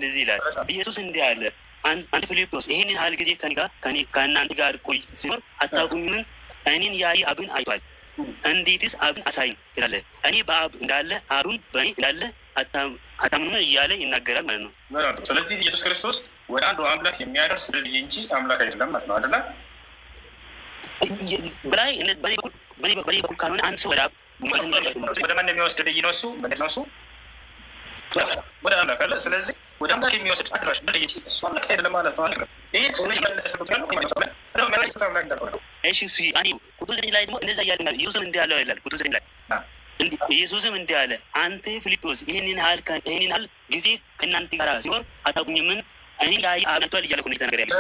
እንደዚህ ይላል ኢየሱስ እንዲህ አለ አንተ ፊልጶስ ይሄንን ያህል ጊዜ ከእናንተ ጋር ቆይ ሲኖር አታውቁኝምን? እኔን ያየ አብን አይቷል። እንዴትስ አብን አሳይኝ ትላለህ? እኔ በአብ እንዳለ አብም በእኔ እንዳለ አታምኑምን እያለ ይናገራል ማለት ነው። ስለዚህ ኢየሱስ ክርስቶስ ወደ አንዱ አምላክ የሚያደርስ ድልድይ እንጂ አምላክ አይደለም ማለት ነው አይደለ? በላይ በኔ በኩል ካልሆነ አንድ ሰው ወደ አብ ወደ ማን የሚወስድ ድልድይ ነው? እሱ ምንድን ነው? እሱ ወደ አምላክ አለ። ስለዚህ ወደ አምላክ የሚወስድ አድራሽ ድልድይ እንጂ እሱ አምላክ አይደለም ማለት ነው። ይሄ ቁጥር 9 ላይ ደግሞ እንደዛ እያለ ኢየሱስም እንዲህ አለው ይላል። ቁጥር 9 ላይ ኢየሱስም እንዲህ አለ አንተ ፊልጶስ ይህንን ያህል ጊዜ ከእናንተ ጋር ሲኖር አታውቁኝምን? እኔ ያየ አብ አይቷል እያለ ነው የተናገረ ያለው።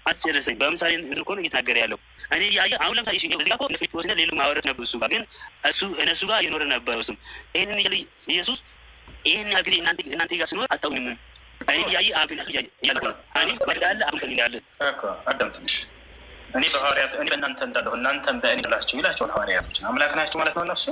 አስጨረሰኝ። በምሳሌ እኮ ነው እየተናገረ ያለው። እኔ ያየ አሁን ለምሳሌ እዚህ ጋር እኮ ፊልጶስና ሌሎች ማህበራት ነበሩ። እሱ ጋር ግን እነሱ ጋር የኖረ ነበረው። እሱም ይህንን ኢየሱስ ይህን ያህል ጊዜ እናንተ ጋር ሲኖር አታውቁኝምን? እኔ ያየ አብ እያለ ነው። እኔ በእንዳለ አብ በእኔ እንዳለ አዳም ትንሽ እኔ በሐዋርያት እኔ በእናንተ እንዳለሁ እናንተም በእኔ ላችሁ ይላቸውን ሐዋርያቶች አምላክ ናቸው ማለት ነው እነሱ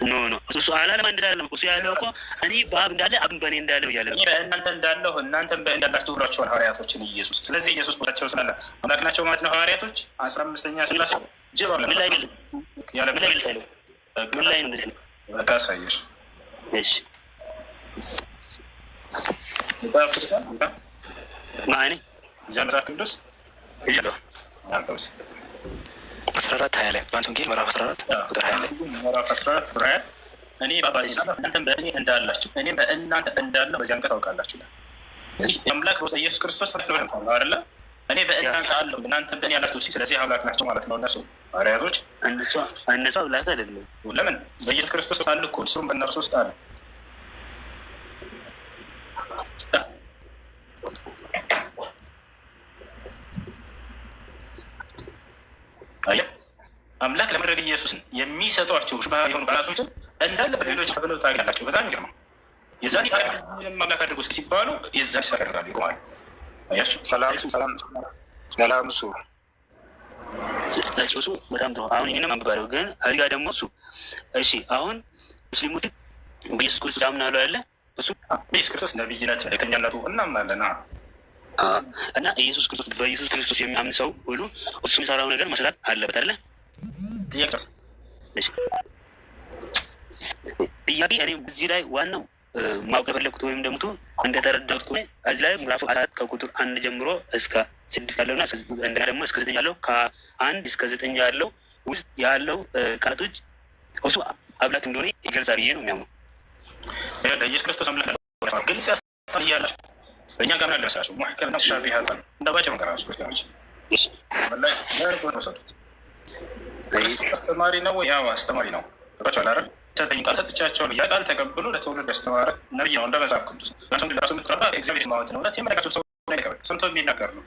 ኖ እሱ አላለም እንዳለ እሱ ያለው እኮ እኔ በአብ እንዳለ አብ በእኔ እንዳለ ነው ያለ። እኔ በእናንተ እንዳለሁ እናንተም በእኔ እንዳላችሁ ብሏቸዋል ሐዋርያቶችን ኢየሱስ። ስለዚህ ኢየሱስ ቦታቸው ስላለ አምላክ ናቸው ማለት ነው ሐዋርያቶች 15ኛ ስላሴ ጀባ ምን ላይ ነው በቃ ሳይሽ እሺ ማኔ ዛንዛ ቅዱስ ይጀምራል 14 20 ላይ በአንተ ወንጌል ምዕራፍ 14 ቁጥር 20 ላይ ምዕራፍ 14 ቁጥር 20 እኔ በአባቴ እናንተም በእኔ እንዳላችሁ እኔም በእናንተ እንዳለሁ በዚያን ቀን ታውቃላችሁ። ስለዚህ አምላክ ኢየሱስ ክርስቶስ ነው አይደለ? እኔ በእናንተ አለሁ እናንተም በእኔ ያላችሁ። ስለዚህ አምላክ ናቸው ማለት ነው እነሱ ሐዋርያቶች። እነሱ አምላክ አይደለም። ለምን? በኢየሱስ ክርስቶስ አለ እኮ እሱም በእነርሱ ውስጥ አለ። አምላክ ለመድረግ ኢየሱስን የሚሰጧቸው ሽባህ የሆኑ ቃላቶችን እንዳለ በሌሎች ብለው ታውቃላችሁ። በጣም ይገርማል። የዛን አምላክ አድርጎ እስኪ ሲባሉ የዛን ሲያደርጋሉ ይቆማል። አያችሁ። ሰላም እሱ በጣም ጥሩ። አሁን ይህንም አንብባለሁ ግን እዚህ ጋር ደግሞ እሱ እሺ አሁን ሙስሊሞች በኢየሱስ ክርስቶስ ያምናሉ ያለ እሱ በኢየሱስ ክርስቶስ ነቢይነት መልእክተኛነቱ እናምናለን እና በኢየሱስ ክርስቶስ የሚያምን ሰው ሁሉ እሱ የሚሰራው ነገር መስራት አለበት አይደለ? ጥያቄ እኔ እዚህ ላይ ዋናው ማወቅ የፈለኩት ወይም ደግሞ እንደተረዳሁት ከሆነ እዚህ ላይ ምዕራፍ 4 ከቁጥር 1 ጀምሮ እስከ 6 ያለውና እንደገና ደግሞ እስከ 9 ያለው ከ1 እስከ 9 ያለው ውስጥ ያለው ቃላቶች እሱ አምላክ እንደሆነ ይገልጻል ብዬ ነው የሚያምነው። ኢየሱስ ክርስቶስ አምላክ ግልጽ ያሳያላችሁ። በእኛ ጋር ያለ ሳቸው ሙሐከምና ተሻቢሃት እንደባቸው ነገር አሱ ክርስቲያኖች ወላሂ ነው ወሰዱት። ክርስቶስ አስተማሪ ነው፣ ያው አስተማሪ ነው። ባቸው አላረ ተጠኝ ቃል ተጥቻቸው ያ ቃል ተቀብሎ ለተወለደ ያስተማረ ነብይ ነው። እንደ መጽሐፍ ቅዱስ ናቸው እንደራሱ ምትረባ እግዚአብሔር ማለት ነው። የመለካቸው ሰው ነው ሰምቶ የሚናገር ነው።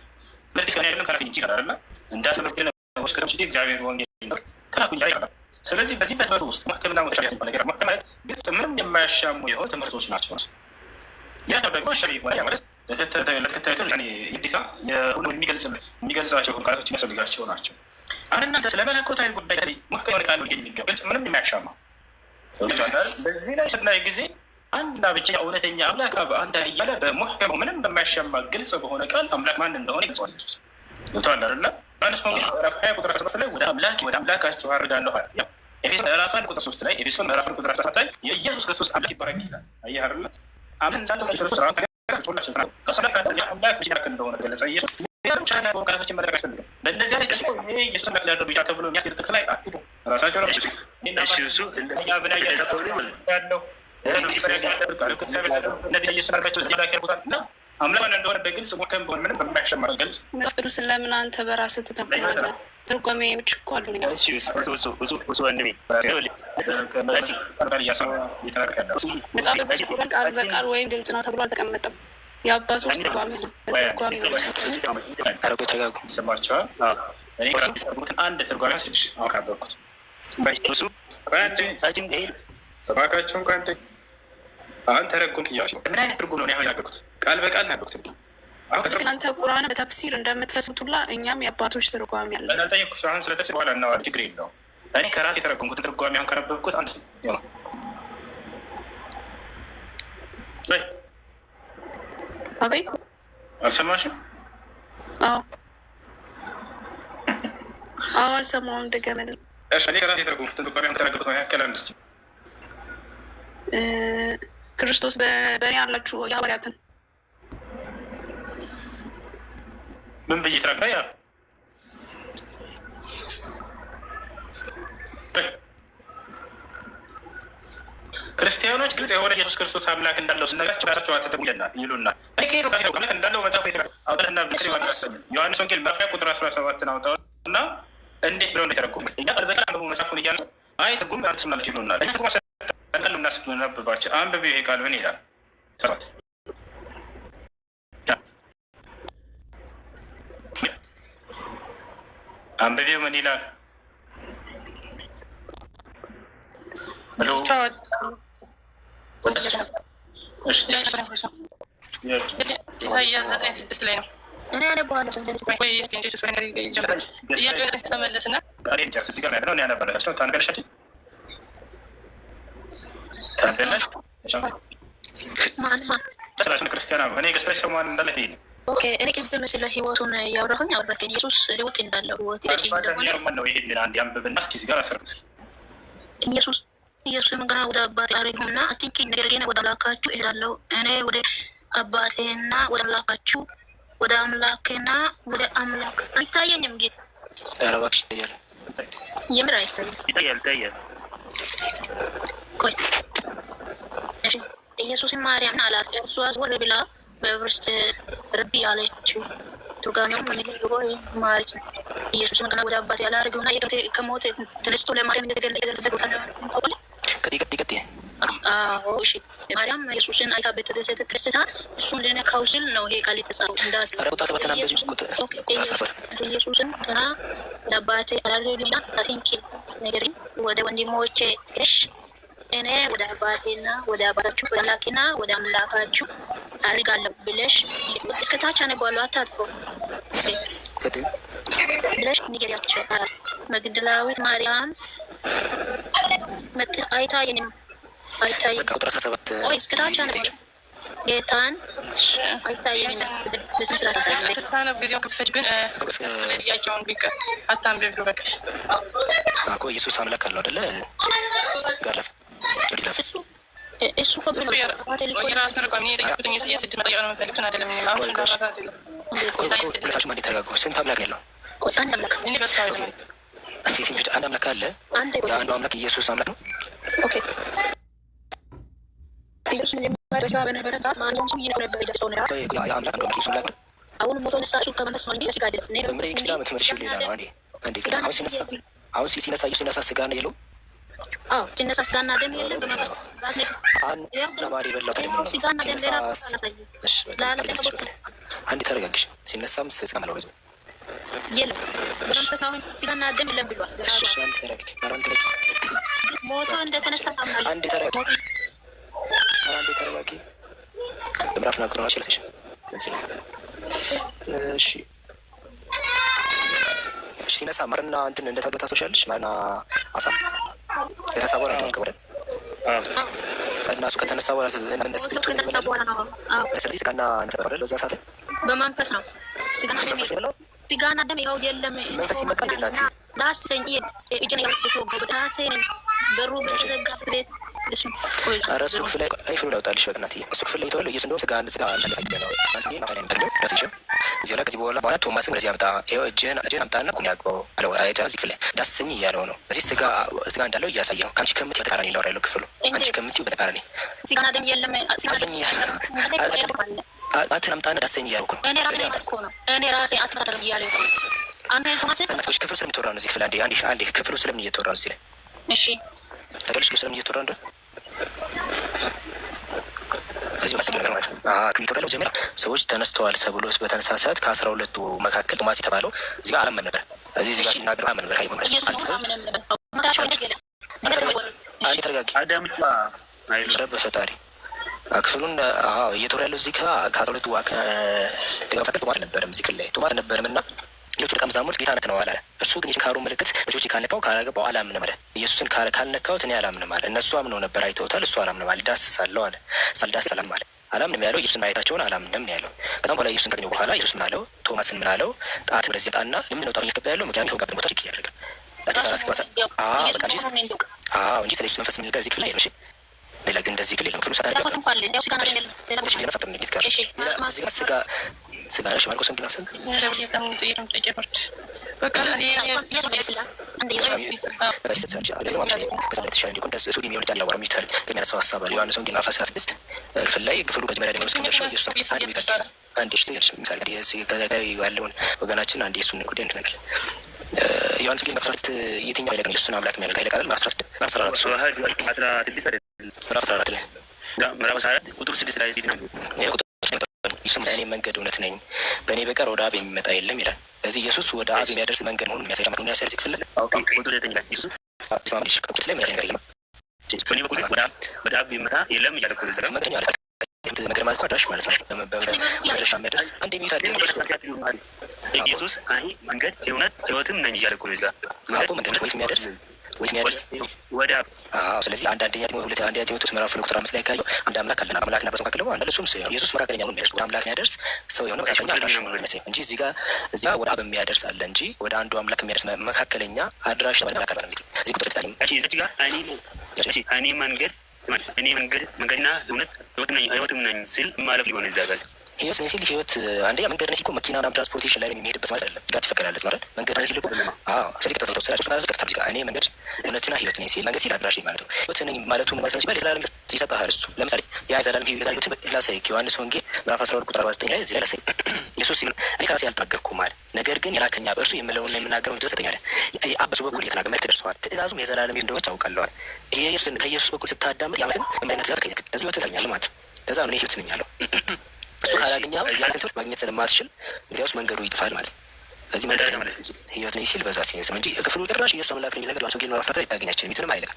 ለዚህ ከኔ ያለን ካራክኝ ይችላል አይደል? እንዳሰበከለ ወስከም ሲዲ እግዚአብሔር ወንጌል ካራክኝ ይችላል። ስለዚህ በዚህ በትምህርት ውስጥ ሙሐከምና ተሻቢሃት ነገር ማለት ግልጽ ምንም የማያሻሙ የሆኑ ትምህርቶች ናቸው። ያ ደግሞ ሸሪዕ ማለት ለተከታዮች ግዴታ የሚገልጻቸው ቃላቶች የሚያስፈልጋቸው ናቸው። አሁን እናንተ ስለ መለኮታዊ ጉዳይ ላይ ሙሐከም ቃል የሚገልጽ ምንም የሚያሻማ በዚህ ላይ ስናይ ጊዜ አንድና ብቸኛ እውነተኛ አምላክ አንተ እያለ በሙሐከም ምንም በማያሻማ ግልጽ በሆነ ቃል አምላክ ማን እንደሆነ ይገልጸዋል። ኢየሱስ ገብቶሃል አይደለ? ዮሐንስ ወንጌል ምዕራፍ 20 ቁጥር 17 ላይ ወደ አምላካችሁ አርጋለሁ አለ። ኤፌሶን ምዕራፍ 1 ቁጥር 3 ላይ ኤፌሶን ምዕራፍ 1 ቁጥር 17 ላይ የኢየሱስ ክርስቶስ አምላክ ይባረክ ይላል። አየህ አይደለ? አምን እንዳንተ ክርስቶስ ራሱ ከሰላም አምላክ ሲላክ እንደሆነ ገለጸ። ኢየሱስ ቃላቶችን መለክ ያስፈልጋል። በእነዚያ ላይ ደግሞ ይሄ ኢየሱስ አምላክ ሊያደርጉ ይቻል ተብሎ የሚያስገድ ጥቅስ ላይ አጥቶ ራሳቸው ነው እሱ ያለው እነዚህ ኢየሱስ አርጋቸው ዚላክ ያርጉታል እና አምላክ እንደሆነ በግልጽ ሙሐከም በሆነ ምንም በማያሻማ ገልጽ መጽሐፍ ቅዱስ ለምን አንተ በራስህ ትተማመናለህ? ትርጓሜዎች እኮ አሉ። መጽሐፍ ቃል በቃል ወይም ግልጽ ነው ተብሎ አልተቀመጠም። የአባቶች ትርጓሜ ተረጋጉ ይሰማቸዋል። እኔ አንድ ትርጓሜ ስልሽ አሁን ካበኩት እባካችሁን ከአንድ አሁን ተረጉም ጥያቄ ምን አይነት ትርጉም ነው ያሁን ያገርኩት? ቃል በቃል ናገርኩት። እናንተ ቁርአን በተፍሲር እንደምትፈስቱላ እኛም የአባቶች ትርጓሜ አለ። ጠየኩሽ። አሁን ስለ ተፍሲር በኋላ እናወራለን፣ ችግር የለውም። እኔ ከራሴ የተረጉምኩት ትርጓሜ አሁን ከነበብኩት አንድ ነው። አቤት አልሰማሽም? አልሰማሁም። ድገምልኝ። እሺ እኔ ከራሴ ተርጉም ተጠቋሚ ተናገሩት መካከል አንድ እስኪ ክርስቶስ በእኔ ያላችሁ የሐዋርያትን ምን ብዬ ተናግራ ያ ክርስቲያኖች ግልጽ የሆነ ኢየሱስ ክርስቶስ አምላክ እንዳለው ስነግራቸው ራሳቸው አትተሙ ይሉናል። እኔ ከሄዱ ከ አምላክ እንዳለው መጽሐፍ አውጣና ዮሐንስ ወንጌል ምዕራፍ ቁጥር 17 አውጣው እና እንዴት ብለው እንደተረጉም እኛ ቃል በቃል አንብቡ መጽሐፉን እያለ አይ ትርጉም አልተስማለች ይሉናል። እኛ ትርጉም ቃል እናስነብባቸው አንብቤ ይሄ ቃል ምን ይላል? ሰባት አንብቤው ምን ይላል? ኢሳይያስ 9:6 ላይ ነው። እኔ ተመለስና እኔ ቅድም ስለ ህይወቱን እያወራሁኝ አወራሁኝ። ኢየሱስ ህይወት እንዳለው ህይወት ኢየሱስም ገና ወደ አባቴ አልሄድኩምና አትንኪኝ፣ ነገር ግን ወደ አምላካችሁ እሄዳለሁ። እኔ ወደ አባቴና ወደ አምላካችሁ ወደ አምላኬና ወደ አምላክ አይታየኝም። ግን ኧረ እባክሽ ይታያል። የምር አይታየኝም። ይታያል። ቆይ እሺ። ኢየሱስም ማርያምን አላት። እርሷ ዘወር ብላ በዕብራይስጥ ረቢ አለችው። ትርጓሜውም ንግግሩ ማለት ነው። ኢየሱስም ገና ወደ አባቴ አላረገውና ከሞት ተነስቶ ለማርያም እንደተገለጠ ቦታ ታውቃለህ? ቀጥይ። እሺ ማርያም ኢየሱስን አይታ በተደሰታ እሱን ልነካው ሲል ነው ይሄ ቃል የተጻፈው። ኢየሱስን ገና ወደ አባቴ አላረገውና አትንኪ፣ ነገር ግን ወደ ወንድሞቼ ሄደሽ እኔ ወደ አባቴና ወደ አባታችሁ ወደ አምላኬና ወደ አምላካችሁ አድርጋለሁ ብለሽ እስከ ታች አነባለሁ፣ አታጥፈው ብለሽ ንገሪያቸው አላት። መግደላዊት ማርያም አይታየኝም። እስከ ታች አነባለሁ። ጌታን አይታየኝም። በስነ ስርዓት ስታነብ ጊዜውን ክትፈጅብን ጥያቄውን ቢቀር አታንብቢው በቃ። ኢየሱስ አምላክ አለው አይደለ? ጋለፍ እሱ ሁለታችሁም አንዴ ተረጋጉ። ስንት አምላክ ያለው? አንድ አምላክ አንድ አምላክ አለ። የአንዱ አምላክ ኢየሱስ አምላክ ነው። አሁን ሲነሳ ሲነሳ ስጋ ነው የለውም። ሲነሳ ስጋና ደም የለም። አንዴ ተረጋግሽ። ሲነሳም ስጋ ነው የለም። በመንፈሳዊ ስጋና ደም የለም ብሏል። ሞቶ እንደተነሳ ታምናለህ? አንዴ ተረጋጊ። ምዕራፍ ናቁ ነው አችልሽ። እሺ ሲነሳ ማርና እንትን እንደተበታ ሶሻልሽ ማና አሳ ከተነሳ በኋላ ተቀበለ እና እሱ ከተነሳ በኋላ ስለዚህ ስጋና ተበረለ በዛ ሰዓት በመንፈስ ነው። ስጋና ደም ይኸው የለም። መንፈስ ይመጣል እንደናት ዳሰኝ እጄን ያወጣው ዳሰኝ በሩ በተዘጋ ቤት እሱ ቆይ አራሱ ክፍል ላይ አይፍሩ ላውጣልሽ በእናትዬ እሱ ክፍል ላይ ተወለ ኢየሱስ እንደውም ስጋ እንዳለ ነው አንቺ ማፈለን እንደው ራስሽ እዚህ ላይ ከዚህ በኋላ ቶማስም ለዚህ አምጣ ይኸው እጄን አምጣና ቁም ያግባው አለው። አይታ እዚህ ክፍል ላይ ዳሰኝ እያለው ነው። እዚህ ስጋ እንዳለው እያሳየ ነው። ከአንቺ ከምትይው በተቃራኒ ነው ያለው ክፍሉ። አንቺ ከምትይው በተቃራኒ ስጋና ደም የለም። አንተን አምጣና ዳሰኝ እያለው እኮ ነው። እኔ ራሴ አትራተር እያለው እኮ አንተ ቶማስ ክፍሉ ስለምትወራ ነው። እዚህ ክፍል አንዴ ክፍሉ ስለምን እየተወራ ነው እዚህ ላይ እሺ ተቀልሽ ስለምን እየተወራ ነው እዚህ መስል ነገር ማለት ከሚተወራው ጀምራ ሰዎች ተነስተዋል ተብሎ በተነሳ ሰዓት ከ12ቱ መካከል ቶማስ የተባለው እዚህ ጋር አላመን ነበር። እዚህ ጋር ሲናገር አመን ነበር። ካይሞን አንዴ ተረጋጊ። ረብ ፈጣሪ ክፍሉን እየተወራ ያለው እዚህ ከ12ቱ መካከል ቶማስ ነበረም እዚህ ክፍል ላይ ቶማስ ነበረም እና ሌሎቹ ደቀ መዛሙርት ጌታ ነትነዋል አለ። እሱ ግን የችንካሩን ምልክት በእጆቼ ካልነካው ካላገባው አላምንም አለ። ኢየሱስን ካልነካሁት እኔ አላምንም አለ። እነሱ አምነው ነበር፣ አይተውታል። እሱ አላምንም አለ። ዳስሳለሁ አለ። ሳልዳስስ አለ አላምንም ያለው ኢየሱስን ማየታቸውን አላምንም ነው ያለው። ከዛም በኋላ ኢየሱስን ካገኘው በኋላ ኢየሱስ ምን አለው? ቶማስን ምን አለው? ጣት ወደዚህ ጣና ለምን ነው ጣት እየተቀባ ያለው? ምክንያቱም ተወጋብን ቦታ ችክ እያደረገ እንጂ ስለ ኢየሱስ መንፈስ የሚነገር እዚህ ክፍል ላይ ነው። እሺ ሌላ ግን እንደዚህ ክፍል የለም። ክፍሉ ሳታደርግ ስጋ ነሽ ማርቆስ ወንጌል አስብ ዮሐንስ ወንጌል ምዕራፍ 16 ክፍል ላይ ክፍሉ መጀመሪያ ደግሞ እስከሚደርሰው ኢየሱስ አንድ ሚፈት አንድ ሽቶ ምሳሌ ያለውን ወገናችን አንድ የሱን ጉዳይ እንትናል። ዮሐንስ ወንጌል ምዕራፍ 16 የትኛው ኃይለ ግን ኢየሱስን አምላክ የሚያደርግ ኃይለ ቃል ምዕራፍ 14 ላይ ምዕራፍ 14 ቁጥር 6 ላይ ኢየሱስ እኔ መንገድ እውነት ነኝ፣ በእኔ በቀር ወደ አብ የሚመጣ የለም ይላል። ስለዚህ ኢየሱስ ወደ አብ የሚያደርስ መንገድ መሆኑን የሚያሳይ ማክሮን ያሳይ ክፍል ቁጥር 9 ላይ ኢየሱስ ከቁጥር ላይ የሚያሳይ ነገር የለም። በእኔ በኩል ወደ አብ የሚመጣ የለም እያለ እኮ ነው። መንገድ ማለት እኮ አድራሽ ማለት ነው። በመድረሻ የሚያደርስ አንድ የሚታል ኢየሱስ እኔ መንገድ እውነት ህይወትም ነኝ እያለ እኮ ነው። እዛ መንገድ ወይት የሚያደርስ ወደ አብ። ስለዚህ አንደኛ ጢሞቴዎስ ምዕራፍ 2:5 ላይ ካየው አንድ አምላክ አለን። አምላክና በሰው መካከል አንድ እሱም ሰው ኢየሱስ መካከለኛ ነው የሚያደርስ ወደ አምላክ የሚያደርስ ሰው የሆነ መካከለኛ አድራሽ ነው የሚያሳይ እንጂ እዚህ ጋር ወደ አብ የሚያደርስ አለ እንጂ ወደ አንዱ አምላክ የሚያደርስ መካከለኛ አድራሽ ነው ማለት ነው። እዚህ ቁጥር እዚህ ጋር እኔ መንገድና እውነት ህይወትም ነኝ ሲል ማለት ሊሆን እዛ ጋር ህይወት ነኝ ሲል ህይወት አንደኛ መንገድ ነኝ ሲል እኮ መኪናና ትራንስፖርቴሽን ላይ የሚሄድበት ማለት አይደለም። ጋር ትፈቀዳለች ማለት መንገድ ነኝ ሲል እኮ ስለዚህ ከተፈጥሮ ስራቸው ማለት ቀጥታ እዚህ ጋር እኔ መንገድ እውነትና ህይወት ነኝ ሲል መንገድ ሲል አድራሽ ማለት ነው። ህይወት ነኝ ማለቱ ማለት ነው ሲባል የዘላለም ይሰጣል። እሱ ለምሳሌ ያ የዘላለም ህይወትን ላሳይ ዮሐንስ ወንጌል ምዕራፍ 12 ቁጥር 49 ላይ እዚህ ላይ ላሳይ ኢየሱስ ሲል እኔ ከራሴ ያልተናገርኩም ማለት ነገር ግን የላከኝ አብ እርሱ የምለውና የምናገረውን ድረስ ሰጠኛል። አብ በሱ በኩል የተናገረ መልእክት ደርሰዋል። ትእዛዙም የዘላለም ህይወት እንደሆነች አውቃለሁ። ኢየሱስን ከኢየሱስ በኩል ስታዳምጥ ያመትን እምነት ዘር ከኛ እዚህ ህይወት ታገኛለህ ማለት ነው። ለዛ ነው እኔ ህይወት ነኝ ያለው። እሱ ካላገኘኸው ያንተን ትምህርት ማግኘት ስለማትችል እንግዲያውስ መንገዱ ይጥፋል ማለት ነው። እዚህ መንገድ ህይወት ነኝ ሲል በዛ ሲንስ እንጂ ክፍሉ ጭራሽ ኢየሱስ አምላክ ነኝ ነገር ዮሐንስ ወንጌል ምዕራፍ 14 ላይ ታገኛችን ምንም አይልም።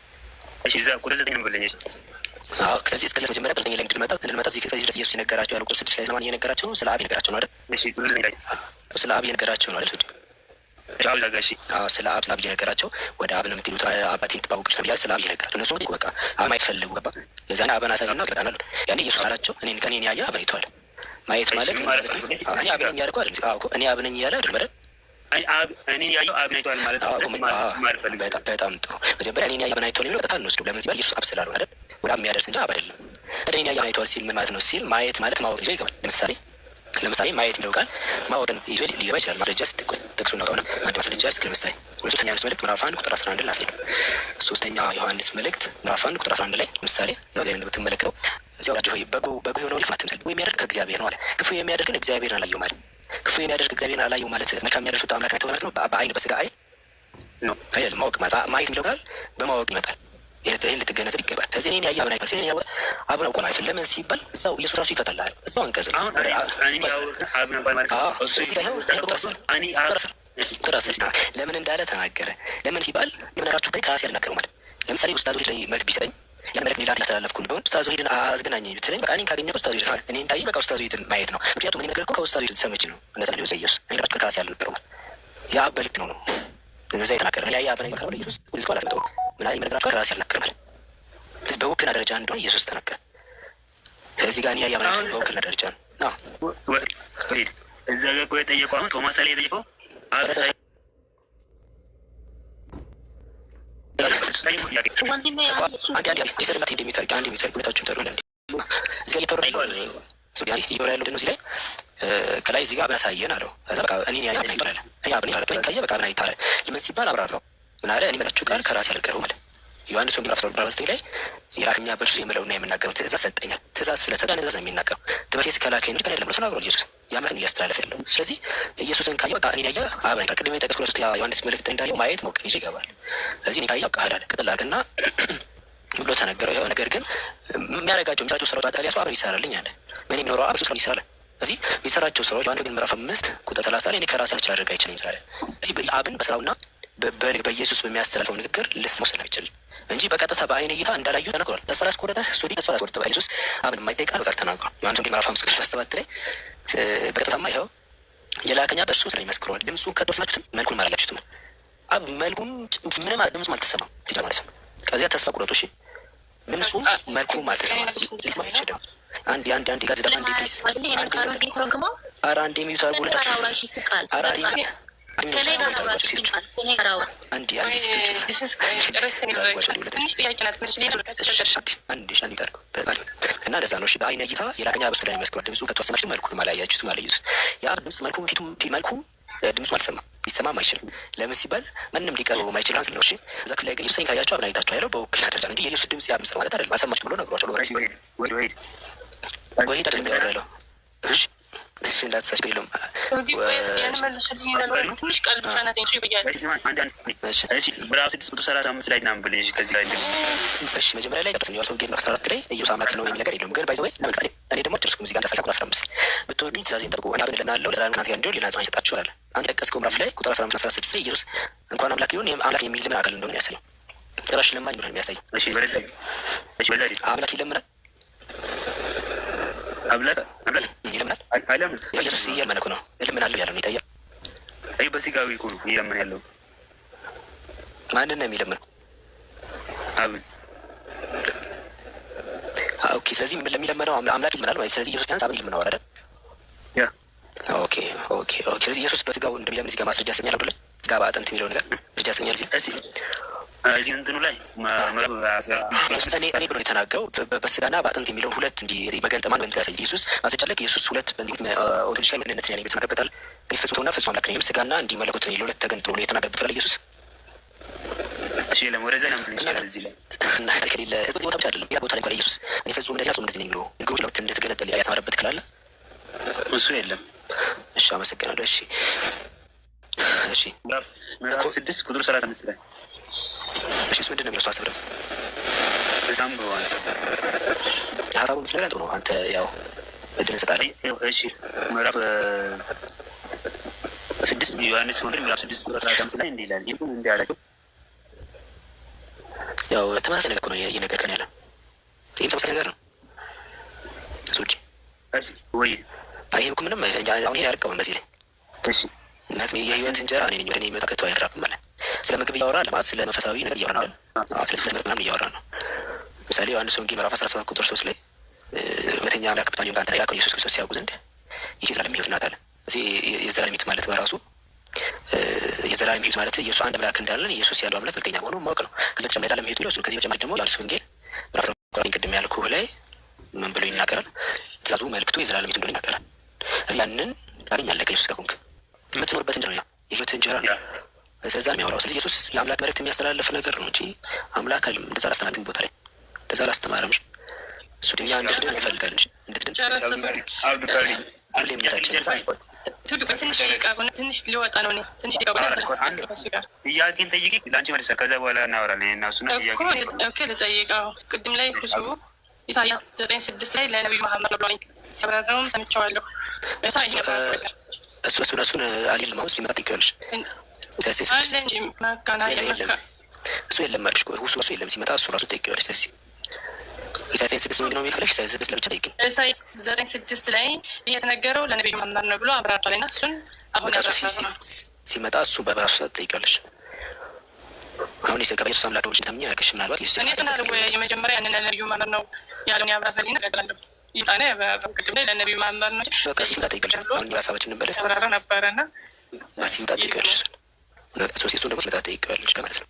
እሺ እዛ ቁጥር 9 ነው ብለኝ። ስለዚህ እስከዚህ መጀመሪያ ቁጥር 9 ላይ እንድንመጣ እዚህ ከዚህ ድረስ ኢየሱስ የነገራቸው ያለው ቁጥር 6 ላይ ዘማን እየነገራቸው ስለ አብ የነገራቸው ነው አይደል? እሺ ቁጥር 9 ላይ ስለ አብ የነገራቸው ነው አይደል? ስለ አብ እየነገራቸው ወደ አብ ነው የምትሉት አባቴን ትባውቁች ነው እያለ ስለ አብ እየነገራቸው እነሱ በቃ አብ ማየት ፈልጉ ገባ የዛኔ አብን አሳዩና በጣናሉ ያኔ ኢየሱስ አላቸው ከኔን ያየ አብ አይቷል። ማየት ማለት እኔ አብ ነኝ ያልኩህ አይደል? እኔ አብ ነኝ እያለ አይደል ማለት እኔ ያየው አብ አይቷል ማለት ነው። በጣም ጥሩ። መጀመሪያ እኔን ያየ አብን አይቷል የሚለው ቀጥታ እንወስደው። ለምን ሲባል ኢየሱስ አብ ስላልሆነ አይደል? ወደ አብ የሚያደርስ እንጂ አብ አይደለም። እኔን ያየ አብን አይቷል ሲል ምን ማለት ነው ሲል ማየት ማለት ማወቅ ይዞ ይገባል። ለምሳሌ ማየት የሚለው ቃል ማወቅን ይዞ ሊገባ ይችላል። ማስረጃ ስትቆይ ጥቅሱ እናውጣውና አንድ ማስረጃ እስክ ለምሳሌ ሶስተኛ ዮሐንስ መልእክት ምዕራፍ 1 ቁጥር 11 ላይ ላስልክ። ሶስተኛ ዮሐንስ መልእክት ምዕራፍ 1 ቁጥር 11 ላይ ምሳሌ ያው ዘይ እንደምትመለከተው እዚያው ወዳጅ ሆይ በጎ የሆነውን ክፉ አትምሰል፣ ክፉ የሚያደርግ ከእግዚአብሔር ነው አለ። ክፉ የሚያደርግ ግን እግዚአብሔርን አላየው ማለት ክፉ የሚያደርግ እግዚአብሔርን አላየው ማለት መልካም የሚያደርሱት አምላክ አይተው ማለት ነው። በአይን በስጋ አይን አይደለም። ማወቅ ማለት ማየት የሚለው ቃል በማወቅ ይመጣል። ይህን ልትገነዘብ ይገባል። ከዚህ እኔን ያየ አብን አይቷል ሲል አብን አውቆ ማለት ለምን ሲባል እዛው ኢየሱስ ራሱ ይፈታልሃል። እዛው አንቀጽ ለምን እንዳለ ተናገረ። ለምን ሲባል የምነግራችሁ ግን ከራሴ ያልናገረው ማለት ለምሳሌ ኡስታዙ ላይ መልክ ቢሰጠኝ ያን መልክ ሌላ ያስተላለፍኩ ቢሆን ኡስታዙ ሄድን አዝገናኝ ብትለኝ በቃ እኔን ካገኘሁ ኡስታዙ ሄድን እኔ እንዳየ በቃ ኡስታዙ ሄድን ማየት ነው። ምክንያቱም እኔ ነገር እኮ ከኡስታዙ ሄድን ሰምቼ ነው እንደዛ ሊወዘ ኢየሱስ እኔ ራሱ ከራሴ ያልነበረው ማለት የአብ መልክ ነው እንደዛ የተናገረ ያየ አብን አይቷል ኢየሱስ ሁሉ አላስመጣው ምን አይ የምነግራችሁ ከራሴ ያልናገረ ማለት በውክልና ደረጃ እንደሆነ ኢየሱስ ተናገረ። ከዚህ ጋር ያየ አብን አይቷል በውክልና ደረጃ ነው። እዛ ጋር እኮ የጠየቀው አሁን ቶማስ ላይ የጠየቀው ከላይ እዚህ ጋር አብን አሳየን አለው። እኔ አብን ካየ በቃ አብን አይታለ ይመን ሲባል አብራራው ምን አለ እኔ መላችሁ ቃል ከራሴ ያልቀረው ማለት ዮሐንስ ወንጌል ምዕራፍ 19 ላይ የላከኝ በእርሱ የምለውና የምናገረው ትእዛዝ ሰጠኛል። ትእዛዝ ስለሰጠኝ ትእዛዝ ነው የሚናገረው። ትምህርቴ ከላከኝ እንጂ ከሌላ ብሎ ተናግሯል ኢየሱስ። ያመትን እያስተላለፈ ያለው ስለዚህ ኢየሱስን ካየው በቃ እኔን ያየ አብ አይቷል። ቅድም የጠቀስኩት ሶስት ዮሐንስ መልእክት እንዳየው ማየት ማወቅ ይዞ ይገባል። ስለዚህ እኔ ካየው ቃል አለ ቅጥላክና ብሎ ተነገረው። ያው ነገር ግን የሚያደርጋቸው የሚሰራቸው ስራዎች አጣሊያ ሰው አብን ይሰራልኝ አለ። እኔ የሚኖረው አብ እሱ ይሰራል። እዚህ የሚሰራቸው ስራዎች ዮሐንስ ወንጌል ምዕራፍ 5 ቁጥር 30 ላይ እኔ ከራሴ ብቻ ላደርግ አይችልም ይላል። እዚህ አብን በስራውና በኢየሱስ በሚያስተላልፈው ንግግር ልስመው ስለሚችል እንጂ በቀጥታ በአይን እይታ እንዳላዩ ተናግሯል። ተስፋ ላስቆረጠ ሱዲ ተስፋ ላስቆረጠ ኢየሱስ አብን የማይጠይቅ ቃል በቃል ተናግሯል። ዮሐንስ ወንጌል ምዕራፍ 5 ቁጥር 17 ላይ በቀጥታማ ይኸው የላከኛ በእሱ ስለሚመስክረዋል። ድምፁን ከተወሰናችሁትም መልኩን አላያችሁትም። አብ መልኩም ምንም ድምፁም አልተሰማም ቲጃ ማለት ነው። ከዚያ ተስፋ ቁረጡ። እሺ ድምፁም መልኩም አልተሰማም። ሊስማ ይችላል። አንድ ጋር ዝዳ አንድ ፕሊስ ኧረ አንድ የሚዩት አርጎ ለታችሁ ኧረ እና ለዛ ነው በአይነ እይታ የላከኛ በሱ ላይ መስክሯል። ድምፁ ከተወሰናችሁ መልኩን አላያችሁትም አለዩት። የአብ ድምፅ መልኩም ፊቱም መልኩም ድምፁ አልሰማም፣ ሊሰማም አይችልም። ለምን ሲባል ማንም ሊቀርበው ማይችል አንስል ነው። እሺ እዛ ክፍል ላይ ግን ኢየሱስን ካያቸው አብን አይታቸው ያለው በውክልና ደረጃ እንጂ የኢየሱስ ድምፅ የአብ ድምፅ ማለት አይደለም። አልሰማችም ብሎ ነግሯቸው ወይድ አይደለም ያወራ ያለው። እሺ እንዳትሳች የለም ትንሽ ቃል ብቻ ናት ምዕራፍ 6:35 ላይ ናም ብለሽ ከዚህ ላይ እሺ መጀመሪያ ላይ ቀጥታ ነው ወንጌል 14 ላይ ኢየሱስ አምላክ ነው የሚል ነገር የለውም። ግን ባይዘው ለምሳሌ እኔ ደግሞ ጨርስኩም እዚህ ጋር እንዳሳካ 15 ብትወዱኝ ትእዛዜን ጠብቁ እና ብን ለናለው ለዘላለም ከእናንተ ጋር እንዲሆን ሌላ ጽናት ይሰጣችሁ ይላል። አንድ ጠቀስከው ምዕራፍ ላይ ቁጥር 15-16 ላይ ኢየሱስ እንኳን አምላክ ይሁን አምላክ የሚል ምን አካል እንደሆነ የሚያሳየው ጭራሽ ለማኝ ነው የሚያሳየው። እሺ አምላክ ይለምናል አምላክ ይለምናል ኢየሱስ እየለመነ እኮ ነው እለምናለሁ ያለው ነው ይታያል። አይ በስጋዊ እኮ ነው እየለመነ ያለው። ማንን ነው የሚለምነው? አብን። ኦኬ ስለዚህ ምን ለሚለምነው አምላክ ይለምናል ማለት ስለዚህ ኢየሱስ ቢያንስ አብን ይለምነው አይደል? ያ ኦኬ ስለዚህ ኢየሱስ በስጋው እንደሚለምን እዚህ ጋር ማስረጃ ያሰኛል አይደል? ስጋ በአጥንት የሚለው ነገር ማስረጃ ያሰኛል እዚህ እንትኑ ላይ እኔ ብሎ የተናገረው በስጋና በአጥንት የሚለውን ሁለት እንዲህ በገንጠማን ወንድ ያሳይ ኢየሱስ ማስረጃ ላይ ኢየሱስ ሁለት ኦቶሎጂ ላይ ምንነት ያለኝ የተናገርበታል። ፍጹምና ፍጹም አምላክ ነው ስጋና እንዲህ መለኮት ነው ለሁለት ተገንጥሎ ብሎ የተናገርበት ላይ ኢየሱስ እሺ ለወረዘ ነው እንችላለን እዚህ ላይ እና ከሌለ እዚህ ቦታ ብቻ አይደለም ያ ቦታ ላይ እንኳን ኢየሱስ እኔ ፍጹም እንደዚህ ፍጹም እንደዚህ ነኝ ብሎ ንግሮች ለሁለት እንደተገነጠለ ያስተማረበት ክላለ እሱ የለም። እሺ አመሰግናለሁ። እሺ ምዕራፍ 6:35 ላይ እሺ ምንድን ነው የሚለው ሀሳብ ደግሞ በዛም በኋላ ሀሳቡን ምትነግረን ጥሩ ነው። አንተ ያው እድል እንሰጣለን። እሺ ምዕራፍ 6 ዮሐንስ ወንጌል ምዕራፍ 6:35 ላይ እንዲህ ይላል። ይሁን እንዲህ አላቸው። ያው ተመሳሳይ ነገር እኮ ነው እየነገርከን ያለ ይህም ተመሳሳይ ነገር ነው። እሱ ውጭ ወይ ይህም እኮ ምንም አሁን ይሄ ያርቀውን በዚህ ላይ እሺ ምክንያቱም የህይወት እንጀራ እኔ ነኝ ወደ እኔ የሚመጣ ከቶ አይራብም ማለት ስለ ምግብ እያወራ ለማለት ስለ መንፈሳዊ ነገር እያወራ ነው። ስለ ትምህርት ምናምን እያወራ ነው። ምሳሌ ዮሐንስ ወንጌል ምዕራፍ 17:3 ላይ እውነተኛ አምላክ ብታኙ ከአንተ ላይ ያውቀው ኢየሱስ ክርስቶስ ሲያውቁ ዘንድ ይህ የዘላለም ሕይወት ናት አለ። እዚህ የዘላለም ሕይወት ማለት በራሱ የዘላለም ሕይወት ማለት ኢየሱስ አንድ አምላክ እንዳለን ኢየሱስ ያለው አምላክ ሁለተኛ መሆኑን ማወቅ ነው። ከዚህ በተጨማሪ የዘላለም ሕይወት ይለው ከዚህ በተጨማሪ ደግሞ ዮሐንስ ወንጌል ምዕራፍ 19 ቅድም ያልኩህ ላይ ምን ብሎ ይናገራል? ትእዛዙ መልክቱ የዘላለም ሕይወት እንደሆነ ይናገራል። ያንን ታገኛለህ ከኢየሱስ ጋር ሆንክ የምትኖርበት እንጀራ ነው የሕይወት እንጀራ ነው። ስለዛ ነው የሚያወራው። ስለዚህ ኢየሱስ የአምላክ መልእክት የሚያስተላልፍ ነገር ነው እንጂ አምላክ አይደለም። እንደዛ አላስተማረም ቦታ ላይ እንደዛ አላስተማረም። እሱ ደግሞ እንድትድን ይፈልጋል እንጂ እንድትድን ትንሽ ሊወጣ ነው። ትንሽ ጥያቄን ጠይቂ ለአንቺ መልሳ ከዛ በኋላ እናወራለን። እና እሱ ልጠይቀው ቅድም ላይ ብዙ ኢሳያስ 9:6 ላይ ለነቢዩ መሐመድ ነው ብሎኝ ሲያብራራውም ሰምቼዋለሁ። እሱን አሊልም አሁን ሲመጣ ይቀበልሽ እሱ የለም አልሽ እሱ የለም ሲመጣ እሱ ራሱ ጠይቀዋል። ስለዚህ ኢሳያስ 9:6 ነው የሚልሽ ኢሳያስ 9 ለብቻ ጠይቅ። ኢሳያስ 9:6 ላይ የተነገረው ለነቢዩ መሐመድ ነው ብሎ አብራርቷል። እና እሱን አሁን ሲመጣ እሱ በራሱ ጠይቀዋለሽ። አሁን ኢየሱስ አምላክ ነው ታምኛ ያከሽ ምናልባት ኢየሱስ እኔ ተናለ ወይ የመጀመሪያ ያንን ለነቢዩ መሐመድ ነው ያለውን ያብራራልኝ ነገራለሁ። ይጣና ያብራራው ቅድም ላይ ለነቢዩ መሐመድ ነው ሲመጣ ጠይቀዋለሽ። አሁን ራሳችን እንበለስ ያብራራ ነበረና ሲመጣ ጠይቀዋለሽ። እሱ ደግሞ ሲመጣ ጠይቀዋለሽ ማለት ነው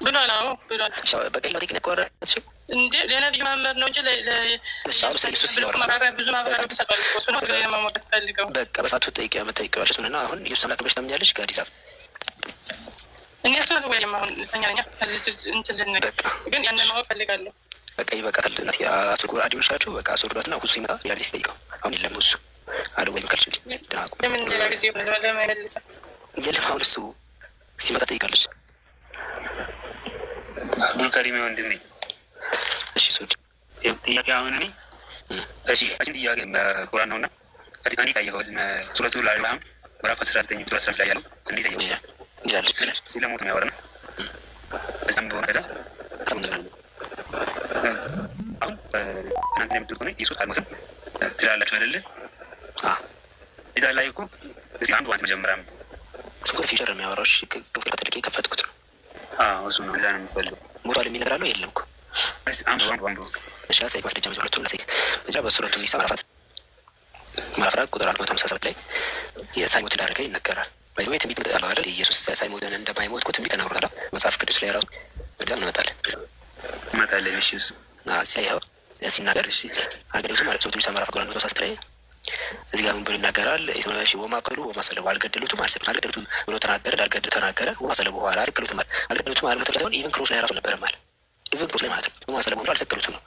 ብሏል። አዎ ብሏል። በቃ ይሄ ነው ተቆራረጥሽ እንዴ ለነቢዩ መሐመድ ነው እንጂ ብዙ ማብራሪያ ተሰጥቷል። እሱ ነው ግን ለማሞት ፈልገው በቃ በሳቱ ጠይቀው መጠይቀዋለሽ እና አሁን ኢየሱስ አምላክ ብለሽ ታምኛለሽ ከአዲስ አበባ እኔ እሱ ነው ወይም አሁን ተኛኛ እዚህ እንትን ልንገር ግን ያንን ማወቅ ፈልጋለሁ። በቃ ይበቃል። እናት አስርጎ አዲዮሻችሁ በቃ አስርዶትና ሁሱ ይመጣ ሌላ ጊዜ ጠይቀው። አሁን የለም እሱ አለ ወይም ካልሽ ደናቁ ለምን ሌላ ጊዜ ለማይመልስ የለም አሁን እሱ ሲመጣ ጠይቃለች። ሙልከሪም ወንድሜ እሺ ሶድ ጥያቄ አሁን እኔ እሺ አጅን ጥያቄ ቁርአን ነውና እኔ ታየው ሱረቱ አልአንዓም ምዕራፍ 19 ቁጥር 13 ላይ ያለው እንዴት ታየው ይላል ስለሞት ነው ያወራና በዛም በሆነ ከዛ አሁን እናንተ የምትሉት ከሆነ ኢየሱስ አልሞትም ትላላችሁ አይደለ? እዛ ላይ እኮ እስኪ አንዱ አንድ መጀመሪያ ስኩር ፊቸር የሚያወራሽ ክፍል ከተልኬ ከፈትኩት ነው። እሱ ነው እዛ ነው የምፈልገው። ሞራል የሚል ነገር አለው የለም እኮ አንዱ እሺ ሳይክ ማስረጃ ሁለቱም ለሳይክ መጀመሪያ በሱረቱ ኒሳ ምዕራፍ ቁጥር 157 ላይ የሳይሞት እንዳደረገ ይነገራል። በዚህ ትንቢት መጣለው አይደል? ኢየሱስ ሳይሞትን እንደማይሞት ትንቢት ተናግሯል መጽሐፍ ቅዱስ ላይ ራሱ ወዲያ እንመጣለን። እሺ እሱ ሲያየው ሲናገር አገሪቱ ማለት ሱረቱ ኒሳ ምዕራፍ ቁጥር 157 ላይ እዚህ ጋር ምን ብሎ ይናገራል? እሺ ወማከሉ ወማሰለቡ አልገደሉትም ማለት ነው። አልገደሉትም ብሎ ተናገረ፣ እንዳልገደሉ ተናገረ። ወማሰለቡ በኋላ አልገደሉትም ማለት አልገደሉትም ማለት ነው። ሳይሆን ኢቭን ክሮስ ላይ ራሱ ነበር ማለት ኢቭን ክሮስ ላይ ማለት ነው። ወማሰለቡ ነው አልሰቀሉትም ነው።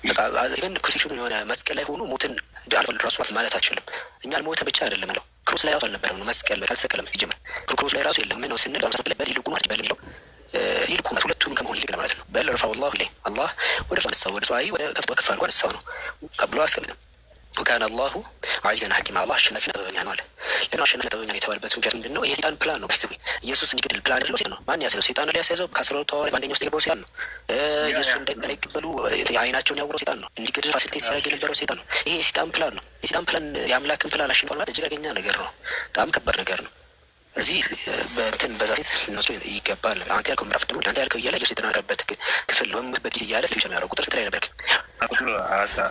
በቃ ኢቭን ክሩሲፊክሱ የሆነ መስቀል ላይ ሆኖ ሞትን ራሱ ማለት አትችልም። እኛ አልሞተ ብቻ አይደለም ነው ክሮስ ላይ ራሱ አልነበረም ነው መስቀል ላይ አልሰቀለም። ይጀምር ክሮስ ላይ ራሱ የለም። ምን ነው ስንል አሁን ሰጥለ በል ይልቁ ማለት በል የሚለው ይልቁ ማለት ሁለቱም ከመሆን ይልቅ ማለት ነው። በል ረፋው አላሁ ኢለይ አላህ ወደ ሰው ወደ ሰው ወደ ከፍ አድርጎ አነሳው ነው ብሎ አስቀምጠም ወካነ አላሁ አዚዘን ሐኪማ አላህ አሸናፊ ጥበበኛ ነው አለ። ለምን አሸናፊ ጥበበኛ ነው የተባለበት ምክንያት ምንድን ነው? ይሄ ሰይጣን ፕላን ነው። በስቲ ኢየሱስ እንዲገድል ፕላን አይደለም ሴጣን ነው። ማን ያሰለው? ሰይጣን ነው ያሰለው። ከአስራቱ ሐዋርያት በአንደኛው ውስጥ የገባው ሰይጣን ነው። ኢየሱስ እንዳይቀበሉ አይናቸውን ያወረው ሰይጣን ነው። እንዲገድል ፋሲሊቴት ሲያደርግ የነበረው ሰይጣን ነው። ይሄ የሰይጣን ፕላን ነው። የሰይጣን ፕላን የአምላክን ፕላን አሸንፏል ማለት እጅግ አደገኛ ነገር ነው። በጣም ከባድ ነገር ነው። እዚህ በእንትን በዛ እነሱ ይገባል። አንተ ያልከው ምዕራፍ ደግሞ አንተ ያልከው እያለ ኢየሱስ የተናገረበት ክፍል ነው። በሞትበት ጊዜ እያለ ስለ የሚያደርጉ ቁጥር ላይ ነበርክ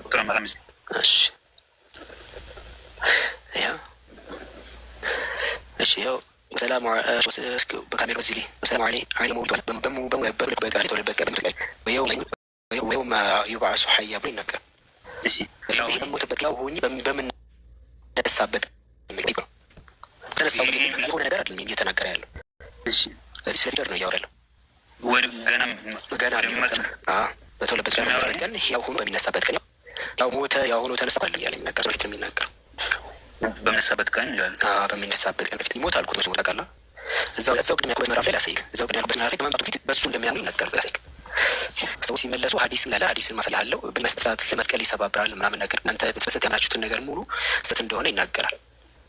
ቁጥር 5 እሺ እሺ ያው ሰላም በካሜራ በዚህ ላይ ሰላም አለይ ሞቷል በሙበት ጋር የተወለደበት ቀን ምትቀል ወይውም ዩባዕሱ ሐያ ብሎ ይናገራል። እሺ ይሄ በሞትበት ያው ሆኜ በምነሳበት ነው ተነሳው የሆነ ነገር አይደለም እየተናገረ ያለው። እሺ እዚህ ስለፊደር ነው እያወራ ያለው ወደ ገና በተወለደበት ቀን ያው ሆኖ በሚነሳበት ቀን ያው ሞተ ያው ሆኖ ተነሳ አይደለም ያለ የሚናገር ሰው ነው የሚናገረው። በሚነሳበት ቀን ይላል። በሚነሳበት ቀን በፊት ይሞታል እኮ ነው ታውቃለህ። እዛው ቅድም ያልኩበት ምዕራፍ ላይ ላሳይክ። እዛው ቅድም ያልኩበት ምዕራፍ ላይ ከመምጣቱ በፊት በእሱ እንደሚያምኑ ይናገራል። ላሳይክ ሰው ሲመለሱ ሀዲስም ላለ ሀዲስን ማሳያለሁ። በመስጠት መስቀል ይሰባብራል ምናምን ነገር እናንተ በስህተት ያናችሁትን ነገር ሙሉ ስህተት እንደሆነ ይናገራል።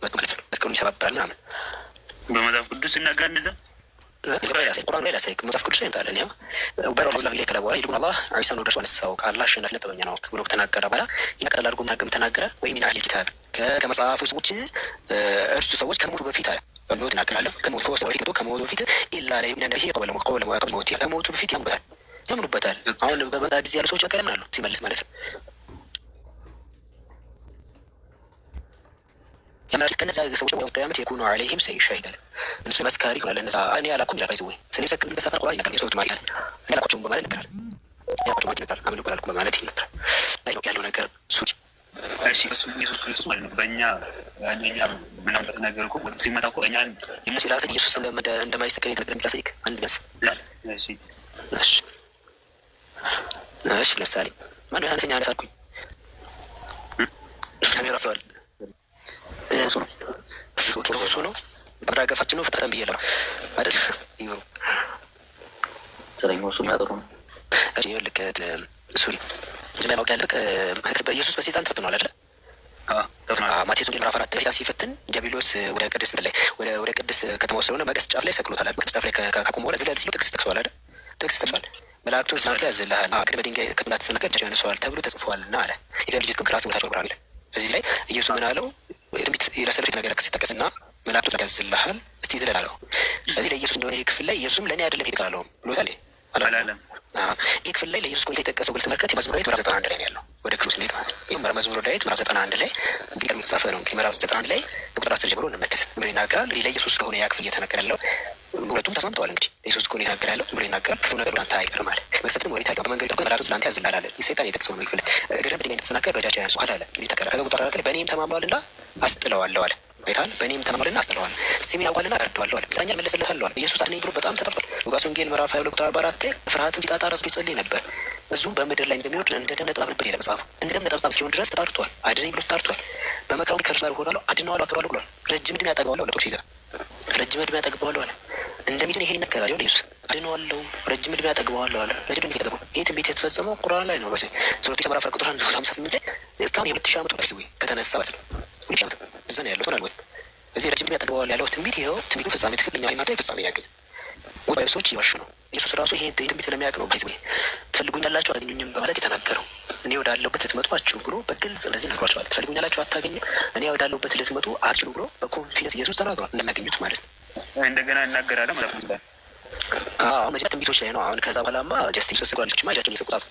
መስቀሉን ይሰባብራል ምናምን በመጽሐፍ ቅዱስ ይናገራል። እንደዛ ቁርአን ላይ ላሳይክ። መጽሐፍ ቅዱስ ላይ እንጣለን ያው በረላ ላይ ከላ በኋላ ይልቁን አላህ ዒሳን ወደ እርሱ አነሳው ከአላህ አሸናፊ ጥበበኛ ነው ብሎ ከተናገረ በኋላ ይነቀጥል አድርጎ ተናገረ። ወይ ሚን አህሊል ኪታብ ከመጽሐፉ ሰዎች እርሱ ሰዎች ከሞቱ በፊት አለ በሞት እናገራለን። ከሞቱ በፊት ከሞቱ በፊት ኢላ ላይ ምን እንደዚህ ከሞቱ በፊት ያምኑበታል። አሁን በመጣ ጊዜ ያሉ ሰዎች አቀለም አሉ ሲመልስ ማለት ነው። ከነዛ ሰዎች ደግሞ ቅያመት የኩኑ ዐለይሂም ሸሂዳን እነሱ መስካሪ ይሆናል። እነዛ እኔ አላኩም ይላል ይዘው ስለ ሰክም በተፈር ቁርአን ይናገራል። ሰውት ማለት እኔ አላኳቸውም በማለት ይናገራል። ያላኳቸው ማለት ይናገራል። አምልኮ አላልኩም በማለት ይናገራል። ላይ ያለው ነገር ሱዲ እሺ እሱ ኢየሱስ ክርስቶስ ማለት ነው። በእኛ ምናምን ነገር እኮ ሲመጣ እኮ እኛ ሲላስ ኢየሱስ እንደማይሰከን የተነገረን ላሳይክ አንድ ቢያንስ እሺ እሺ እሺ ለምሳሌ ማን ያንተኛ አነሳልኩኝ ካሜራ ሰዋል እሱ ነው በራገፋችን ነው ፍጠን ብዬ አይደል ይኸው ስለኛው እሱ የሚያጠሩ ነው። እሺ ልክ ሱሪ ጀመር ማውቅ ያለቅ በኢየሱስ በሰይጣን ተፈትኗል አይደል? ማቴዎስ ምዕራፍ 4 ላይ ሲፈትን ዲያብሎስ ወደ ቅድስት ላይ ወደ ቅድስት ከተማ ወሰደውና መቅደስ ጫፍ ላይ ሰቅሎታል አይደል? መቅደስ ጫፍ ላይ ካቆመ በኋላ ዝለል ሲለው ጥቅስ ተጠቅሷል አይደል? ጥቅስ ተጠቅሷል። መላእክቱን ስናንተ ያዝልሃል አግድ በድንጋይ ከተናተሰነከ እጅ ያነሰዋል ተብሎ ተጽፏልና አለ። የእግዚአብሔር ልጅ ግን ከራስ በታች ወርዷል ይላል። እዚህ ላይ ኢየሱስ ምን አለው? ትንቢት የረሰሉት ነገር ሲጠቀስና መላእክቱን ያዝልሃል እስቲ ዝለል አለው። እዚህ ላይ ኢየሱስ እንደሆነ ይህ ክፍል ላይ ኢየሱስም ለእኔ አይደለም ይጠቅሳለሁ ብሎታል አላለም። ይህ ክፍል ላይ ለኢየሱስ ኮሚቴ የጠቀሰው ግልጽ መልከት የመዝሙር ዳዊት ምዕራፍ 91 ላይ ነው ያለው። ወደ ክፍሉ ስንሄድ ማለት ነው መዝሙር ዳዊት ምዕራፍ 91 ላይ ቢቀር የተጻፈ ነው። እንግዲህ ምዕራፍ 91 ላይ ቁጥር 10 ጀምሮ እንመለከት ምን ይናገራል። ለኢየሱስ ከሆነ ያ ክፍል እየተናገረ ያለው ሁለቱም ተስማምተዋል። እንግዲህ ኢየሱስ ከሆነ የተናገረ ያለው ብሎ ይናገራል። ክፉ ነገር ወደ አንተ አይቀርም አለ። መቅሰፍትም ወደ ታይቀር በመንገድ ጠብቀህ መላእክቱን ስለአንተ ያዝልሃል አለ። የሰይጣን የጠቀሰው ነው። ይክፍል እግርህን በድንጋይ እንደተሰናከለ በእጃቸው ያነሱሃል አለ። ይተከለ ከዛ ቁጥር 4 ላይ በእኔም ተማምለዋልና አስጥለዋለሁ አለ። አይታል በእኔም ተማምለዋልና አስጥለዋለሁ ስሜን ያውቃልና እረዳዋለሁ አለ። ዛኛል መለሰለታለሁ አለ። ኢየሱስ አድነኝ ብሎ በጣም ተጠርቷል። ሉቃስ ወንጌል ምዕራፍ 22 ቁጥር 44 ፍርሃትን ሲጣጣ ረስቶ ይጸልይ ነበር። እዙ በምድር ላይ እንደሚወድ እንደ ደም ነጠብጣብ ነበር ይላል መጽሐፉ። እንደ ደም ነጠብጣብ እስኪሆን ድረስ ተጣርቷል። አድነኝ ብሎ ተጣርቷል። በመከራው ከእርሱ ጋር እሆናለሁ፣ አድነዋለሁ፣ አከብራለሁ ብሏል። ረጅም ዕድሜ ያጠግባዋለሁ ለጦር ሲይዛ ረጅም ዕድሜ ያጠግባዋለሁ አለ። እንደሚድን ይሄ ይነገራል። ይኸውልህ ኢየሱስ አድነዋለሁ፣ ረጅም ዕድሜ ያጠግባዋለሁ አለ። ረጅም ዕድሜ ያጠግባው ይህ ትንቢት የተፈጸመው ቁርአን ላይ ነው። በሴ ሱረቱ ምዕራፍ ቁጥር 158 ላይ እስካሁን የ2000 ዓመት ወደ ሲዊ ከተነሳ ማለት ነው 2000 ዓመት እዛ ነው ያለው ተናልወት እዚህ ረጅም ዕድሜ ያጠግባዋለሁ ያለው ትንቢት ይኸው ትንቢቱ ፍጻሜ ትክክለኛ አይማታ ፍጻሜ ያገኝ ወባይ ሰዎች ይዋሹ ነው። ኢየሱስ ራሱ ይሄ ትንቢት ስለሚያውቅ ነው። በዚህ ትፈልጉኛላችሁ አገኙኝም በማለት የተናገረው እኔ ወዳለሁበት ልትመጡ አትችሉ ብሎ በግልጽ እንደዚህ ነግሯቸዋል። ትፈልጉኛላችሁ አታገኙ፣ እኔ ወዳለሁበት ልትመጡ አትችሉ ብሎ በኮንፊደንስ ኢየሱስ ተናግሯል እንደሚያገኙት ማለት ነው። እንደገና እናገራለን ማለት ነው። አዎ መጀመሪያ ትንቢቶች ላይ ነው። አሁን ከዛ በኋላማ ጀስት ኢየሱስ ጓልቾችማ እጃቸውን እየሰቁ ጻፉ፣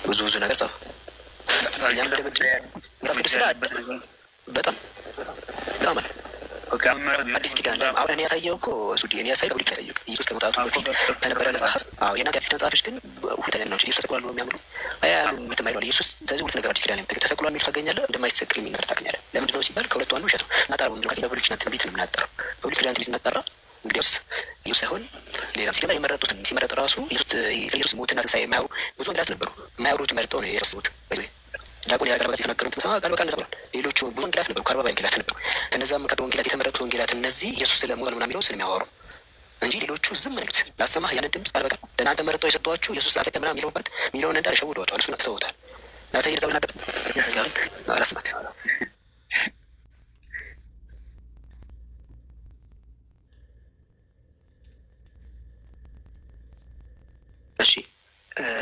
ብዙ ነገር ጻፉ። እኛም በጣም ቅዱስ በጣም በጣም አዲስ ኪዳን አሁን እኔ ያሳየው እኮ ሱዲ እኔ ያሳየው ብሉይ ኪዳን ያሳየው ኢየሱስ ከመውጣቱ በፊት ከነበረ መጽሐፍ። አዎ የእናንተ አዲስ ኪዳን ጸሐፊዎች ግን ሁለተኛ ናቸው። ኢየሱስ ተሰቅሏል ነው የሚያምኑ የምትማይለዋል ኢየሱስ ስለዚህ ሁለት ነገር አዲስ ኪዳን ተሰቅሏል የሚል ታገኛለህ፣ እንደማይሰቅል የሚል ነገር ታገኛለህ። ለምንድን ነው ሲባል ከሁለቱ አንዱ ውሸት ነው። እናጣራ በብሉይ ኪዳን ትንቢት ነው የምናጠራው። በብሉይ ኪዳን ትንቢት ስናጠራ እንግዲያውስ ኢየሱስ ሳይሆን ሌላ ሲገባ የመረጡትን ሲመረጥ ራሱ ኢየሱስ ሞትና ትንሣኤ የማያወሩ ብዙ እንግዳት ነበሩ። የማያወሩት መርጠው ነው የሰበሰቡት። ዲያቆን ያቀረበ የተናገሩት ተሰማ ቃል በቃል ነበር። ሌሎቹ ብዙ ወንጌላት ነበሩ፣ ከ40 ወንጌላት ነበሩ። ከነዛም ከቶ ወንጌላት የተመረጡት ወንጌላት እነዚህ ኢየሱስ ስለ ሞተ ምናምን የሚለው ስለሚያወሩ እንጂ ሌሎቹ ዝም ነግት ላሰማህ ያንን ድምፅ ቃል በቃል ለእናንተ መርጠው የሰጧችሁ ኢየሱስ አጸቀ ምናምን የሚለውበት ሚለውን እንዳለ ሸውደዋቸዋል። እሱን አጥተውታል። ላሳይ ዛው ናደ አላስማት እሺ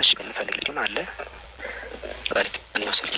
እሺ ግን ፈልግ ልጅ አለ በቃ እኔ ማሰልት